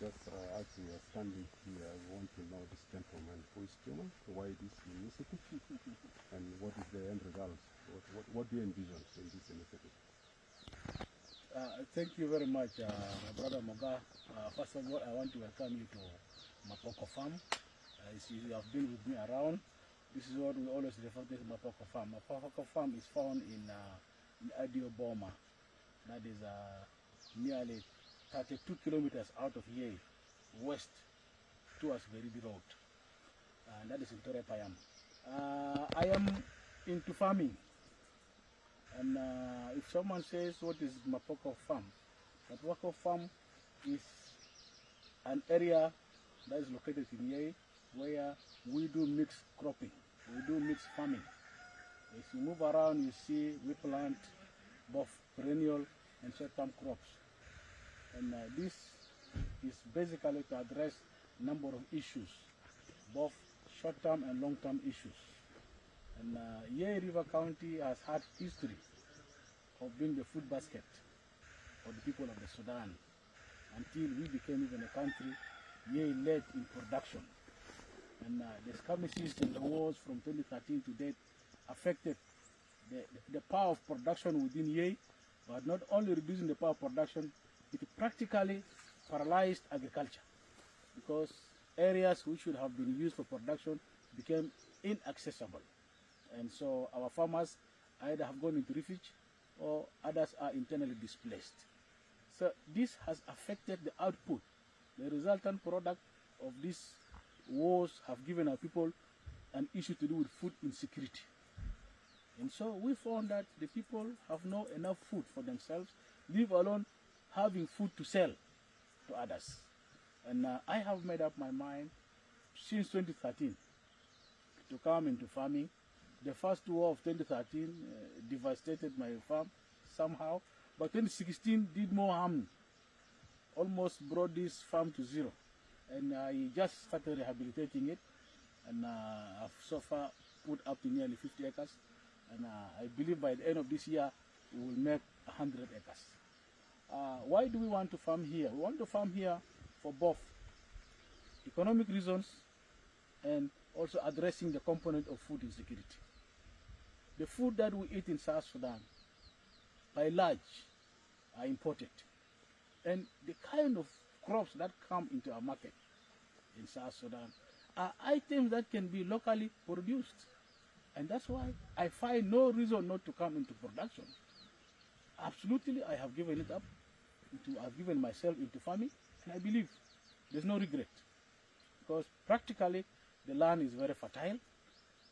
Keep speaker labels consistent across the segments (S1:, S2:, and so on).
S1: just as we are standing here, I want to know this gentleman who is Juma, why this initiative, and what is the end result? What do you envision in this initiative?
S2: Thank you very much, my brother Moga. First of all, I want to welcome you to Mapoko farm. As you have been with me around, this is what we always refer to as Mapoko farm. Mapoko farm is found in Adio, Boma. That is nearly 32 kilometers out of Yei, west towards Veridi Road. And that is in Victoria Payam. I am into farming. And if someone says, what is Mapoko farm? Mapoko farm is an area that is located in Yei, where we do mixed cropping, we do mixed farming. As you move around, you see we plant both perennial and short-term crops. And this is basically to address a number of issues, both short-term and long-term issues. And Yei River County has had history of being the food basket for the people of the Sudan. Until we became even a country, Yei led in production. And the skirmishes and the wars from 2013 to date affected the power of production within Yei, but not only reducing the power of production, it practically paralyzed agriculture, because areas which should have been used for production became inaccessible. And so our farmers either have gone into refuge or others are internally displaced. So this has affected the output. The resultant product of these wars have given our people an issue to do with food insecurity. And so we found that the people have not enough food for themselves, leave alone having food to sell to others. And I have made up my mind since 2013 to come into farming. The first war of 2013 devastated my farm somehow, but 2016 did more harm, almost brought this farm to zero. And I just started rehabilitating it, and I've so far put up to nearly 50 acres. And I believe by the end of this year, we will make 100 acres. Why do we want to farm here? We want to farm here for both economic reasons and also addressing the component of food insecurity. The food that we eat in South Sudan, by large, are imported. And the kind of crops that come into our market in South Sudan are items that can be locally produced. And that's why I find no reason not to come into production. Absolutely, I have given it up. I've given myself into farming, and I believe there's no regret. Because practically, the land is very fertile.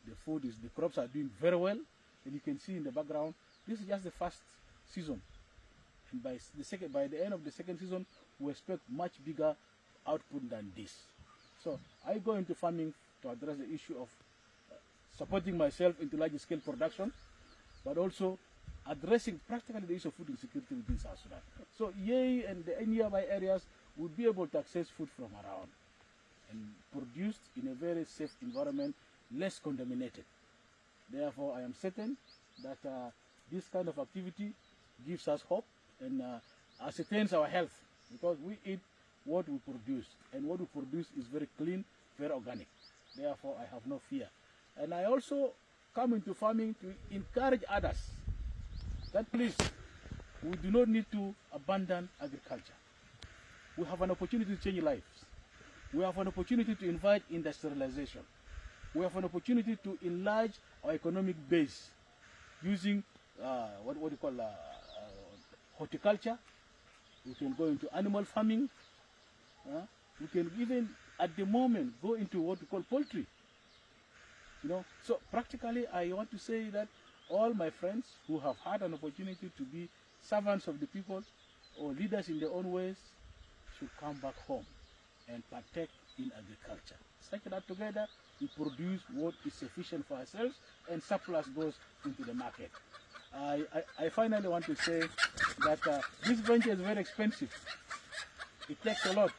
S2: The crops are doing very well. And you can see in the background, this is just the first season. And by the end of the second season, we expect much bigger output than this. So I go into farming to address the issue of supporting myself into large scale production, but also addressing practically the issue of food insecurity within South Sudan. So Yei and the nearby areas will be able to access food from around and produced in a very safe environment, less contaminated. Therefore, I am certain that this kind of activity gives us hope and ascertains our health, because we eat what we produce, and what we produce is very clean, very organic. Therefore, I have no fear. And I also come into farming to encourage others that please, we do not need to abandon agriculture. We have an opportunity to change lives. We have an opportunity to invite industrialization. We have an opportunity to enlarge our economic base using what you call horticulture. We can go into animal farming. We can even, at the moment, go into what we call poultry. So practically, I want to say that all my friends who have had an opportunity to be servants of the people or leaders in their own ways should come back home and partake in agriculture. Such that together we produce what is sufficient for ourselves, and surplus goes into the market. I finally want to say that this venture is very expensive. It takes a lot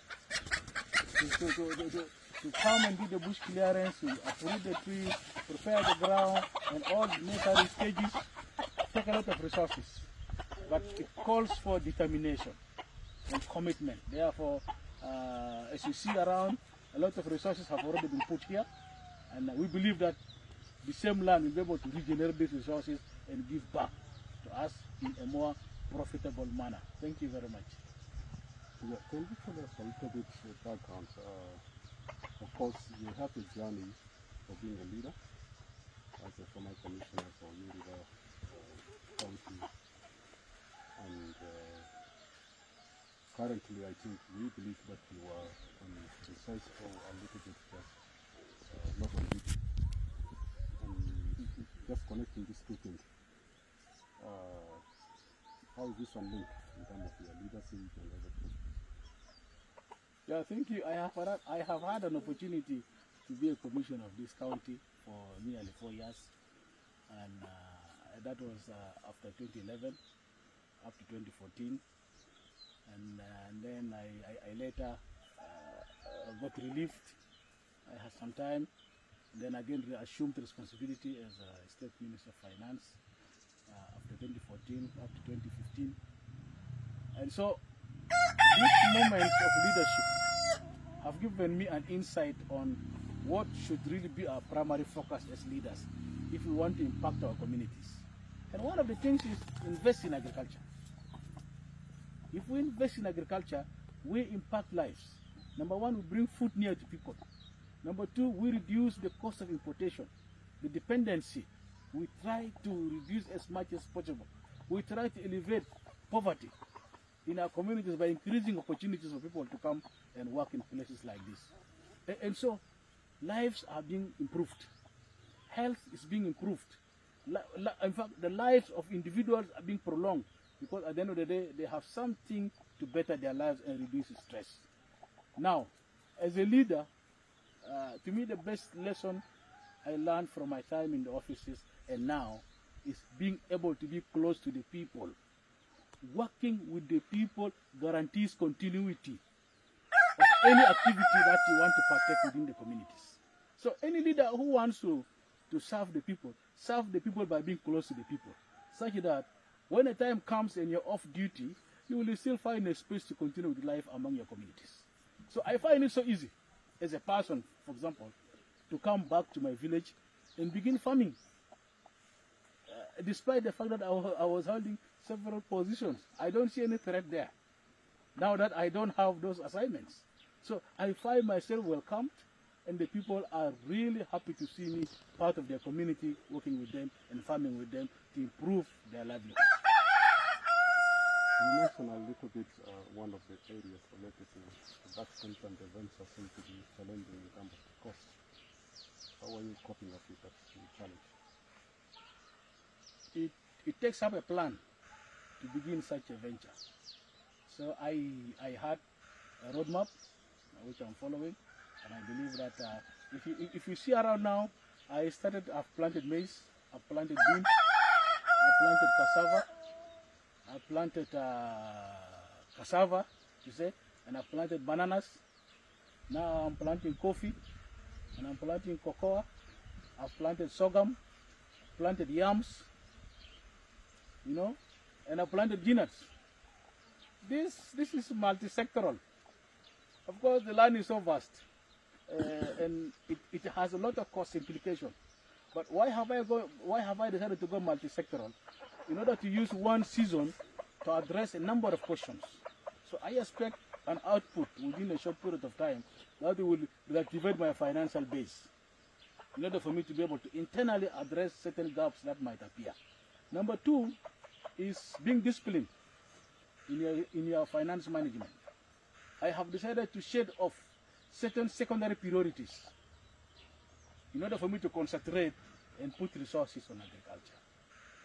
S2: to come and do the bush clearance, to uproot the trees, prepare the ground, and all the necessary stages. Take a lot of resources. But it calls for determination and commitment. Therefore, As you see around, a lot of resources have already been put here, and we believe that the same land will be able to regenerate these resources and give back to us in a more profitable manner. Thank you very much.
S1: Yeah, can you tell us a little bit background? Of course, you have a journey of being a leader as a former commissioner for Yei River County, and currently I think we believe that you are on the size for a little bit just not on duty. And just connecting these two things. How is this one linked in terms of your leadership and everything?
S2: Yeah, thank you. I have had an opportunity to be a commissioner of this county for nearly 4 years, and that was after 2011 up to 2014, and then I later got relieved. I had some time, then again assumed responsibility as a State Minister of Finance after 2014 up to 2015, and so these moments of leadership have given me an insight on what should really be our primary focus as leaders if we want to impact our communities. And one of the things is invest in agriculture. If we invest in agriculture, we impact lives. Number one, we bring food near to people. Number two, we reduce the cost of importation, the dependency. We try to reduce as much as possible. We try to elevate poverty in our communities by increasing opportunities for people to come and work in places like this. And so lives are being improved. Health is being improved. In fact, the lives of individuals are being prolonged because at the end of the day, they have something to better their lives and reduce stress. Now, as a leader, to me the best lesson I learned from my time in the offices and now is being able to be close to the people. Working with the people guarantees continuity of any activity that you want to partake within the communities. So any leader who wants to serve the people by being close to the people, such that when a time comes and you're off duty, you will still find a space to continue with life among your communities. So I find it so easy, as a person, for example, to come back to my village and begin farming. Despite the fact that I was holding several positions, I don't see any threat there. Now that I don't have those assignments. So I find myself welcomed, and the people are really happy to see me part of their community, working with them and farming with them to improve their livelihood.
S1: You mentioned a little bit one of the areas related to production and the venture seem to be challenging in terms of the cost. How are you coping up with that challenge?
S2: It takes up a plan to begin such a venture. So I had a roadmap which I'm following, and I believe that if you see around now, I've planted maize, I've planted beans, I've planted cassava, I've planted cassava, and I've planted bananas. Now I'm planting coffee, and I'm planting cocoa. I've planted sorghum, planted yams, and I've planted peanuts. This is multi-sectoral. Of course, the land is so vast, and it has a lot of cost implication. But why have I decided to go multi-sectoral? In order to use one season to address a number of questions. So I expect an output within a short period of time that will reactivate my financial base in order for me to be able to internally address certain gaps that might appear. Number two is being disciplined in your finance management. I have decided to shed off certain secondary priorities in order for me to concentrate and put resources on agriculture.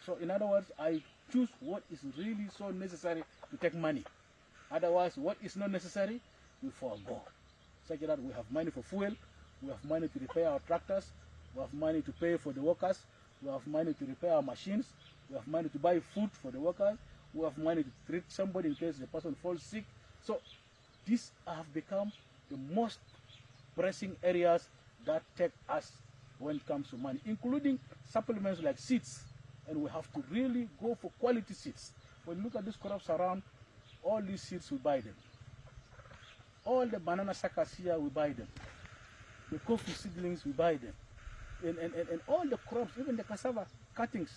S2: So in other words, I choose what is really so necessary to take money. Otherwise, what is not necessary, we forego. Such that we have money for fuel, we have money to repair our tractors, we have money to pay for the workers, we have money to repair our machines, we have money to buy food for the workers, we have money to treat somebody in case the person falls sick. So these have become the most pressing areas that take us when it comes to money, including supplements like seeds. And we have to really go for quality seeds. When you look at these crops around, all these seeds, we buy them. All the banana suckers here, we buy them. The coffee seedlings, we buy them. And all the crops, even the cassava cuttings,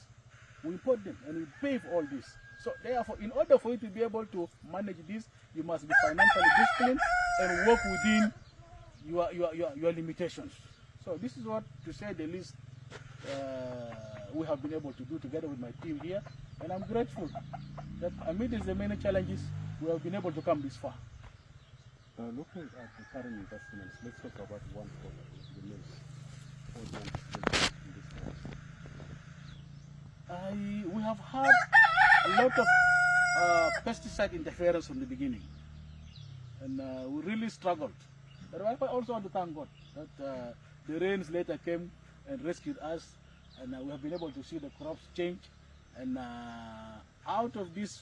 S2: we import them and we pay for all this. So therefore, in order for you to be able to manage this, you must be financially disciplined and work within your limitations. So this is what, to say the least, we have been able to do together with my team here, and I'm grateful that amidst the many challenges, we have been able to come this far.
S1: Looking at the current investments, let's talk about one product, the maize. What one investment in this time?
S2: We have had a lot of pesticide interference from the beginning, and we really struggled. But I also want to thank God that the rains later came and rescued us, and we have been able to see the crops change. And out of this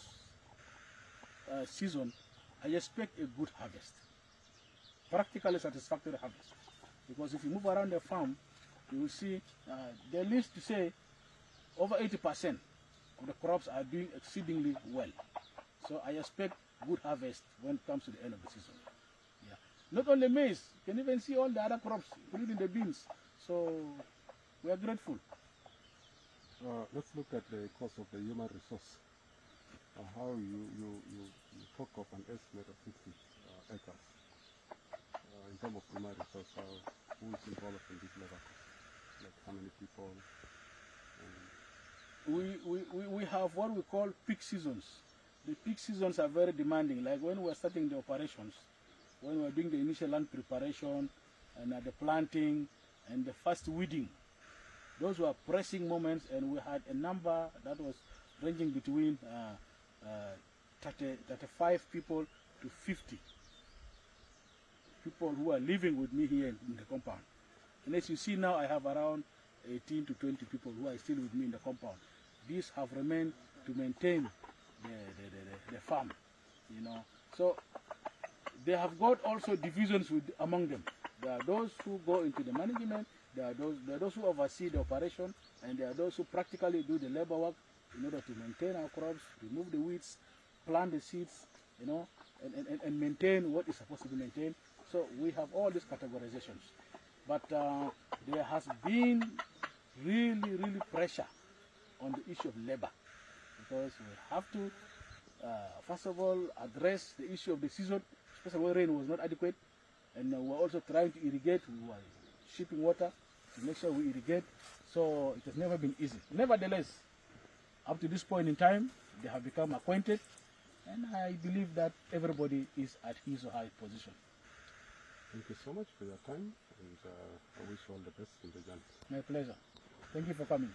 S2: season, I expect a good harvest, practically satisfactory harvest. Because if you move around the farm, you will see the least to say over 80% of the crops are doing exceedingly well. So I expect good harvest when it comes to the end of the season. Yeah. Not only maize, you can even see all the other crops, including the beans. So we are grateful.
S1: Let's look at the cost of the human resource. How you talk of an estimate of 60 acres. In terms of human resource, who is involved in this labor cost? Like how many people?
S2: We have what we call peak seasons. The peak seasons are very demanding. Like when we are starting the operations, when we are doing the initial land preparation and the planting and the first weeding, those were pressing moments, and we had a number that was ranging between 35 people to 50 people who are living with me here in the compound. And as you see now, I have around 18 to 20 people who are still with me in the compound. These have remained to maintain the farm, you know. So they have got also divisions among them. There are those who go into the management, there are those who oversee the operation, and there are those who practically do the labor work in order to maintain our crops, remove the weeds, plant the seeds, you know, and maintain what is supposed to be maintained. So we have all these categorizations. But there has been really pressure on the issue of labor, because we have to, first of all, address the issue of the season, especially when rain was not adequate, and we're also trying to irrigate. We were shipping water to make sure we irrigate, so it has never been easy. Nevertheless, up to this point in time, they have become acquainted, and I believe that everybody is at his or her position.
S1: Thank you so much for your time, and I wish you all the best in the journey.
S2: My pleasure. Thank you for coming.